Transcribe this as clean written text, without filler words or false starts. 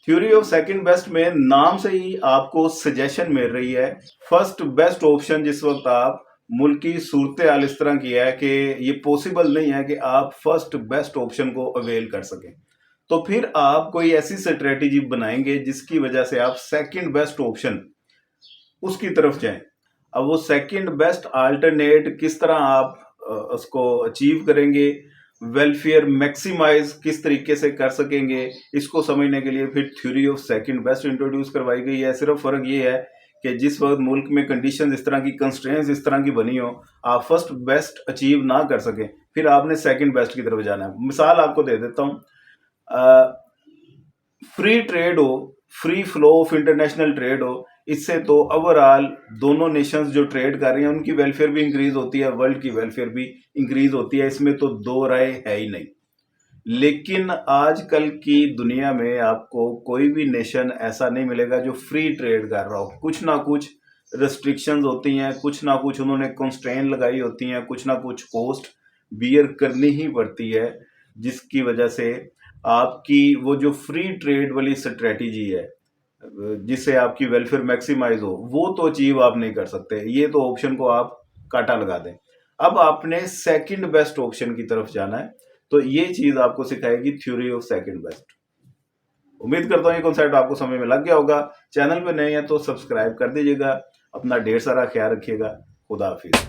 Theory of second best में नाम से ही आपको सजेशन मिल रही है। फर्स्ट बेस्ट ऑप्शन जिस वक्त आप मुल्क की सूरत हाल इस तरह की है कि ये पॉसिबल नहीं है कि आप फर्स्ट बेस्ट ऑप्शन को अवेल कर सकें, तो फिर आप कोई ऐसी स्ट्रेटेजी बनाएंगे जिसकी वजह से आप सेकंड बेस्ट ऑप्शन उसकी तरफ जाएं। अब वो सेकंड बेस्ट अल्टरनेट किस तरह आप उसको अचीव करेंगे, वेलफेयर मैक्सिमाइज किस तरीके से कर सकेंगे, इसको समझने के लिए फिर theory of second best introduce करवाई गई है। सिर्फ फर्क ये है कि जिस वक्त मुल्क में कंडीशन इस तरह की, कंस्ट्रेंट्स इस तरह की बनी हो, आप फर्स्ट बेस्ट अचीव ना कर सके, फिर आपने सेकंड बेस्ट की तरफ जाना है। मिसाल आपको दे देता हूँ, फ्री ट्रेड हो, free flow of international trade हो, इससे तो ओवरऑल दोनों नेशंस जो ट्रेड कर रही हैं उनकी वेलफेयर भी इंक्रीज होती है, वर्ल्ड की वेलफेयर भी इंक्रीज होती है, इसमें तो दो राय है ही नहीं। लेकिन आजकल की दुनिया में आपको कोई भी नेशन ऐसा नहीं मिलेगा जो फ्री ट्रेड कर रहा हो। कुछ ना कुछ रेस्ट्रिक्शंस होती हैं, कुछ ना कुछ उन्होंने कंस्ट्रेंट लगाई होती हैं, कुछ ना कुछ कॉस्ट बियर करनी ही पड़ती है, जिसकी वजह से आपकी वो जो फ्री ट्रेड वाली स्ट्रेटेजी है जिससे आपकी वेलफेयर मैक्सिमाइज हो, वो तो अचीव आप नहीं कर सकते। ये तो ऑप्शन को आप काटा लगा दें। अब आपने सेकंड बेस्ट ऑप्शन की तरफ जाना है, तो ये चीज आपको सिखाएगी थ्योरी ऑफ सेकंड बेस्ट। उम्मीद करता हूँ ये कॉन्सेप्ट आपको समझ में लग गया होगा। चैनल पे नए हैं तो सब्सक्राइब कर दीजिएगा। अपना ढेर सारा ख्याल रखिएगा। खुदा हाफिज।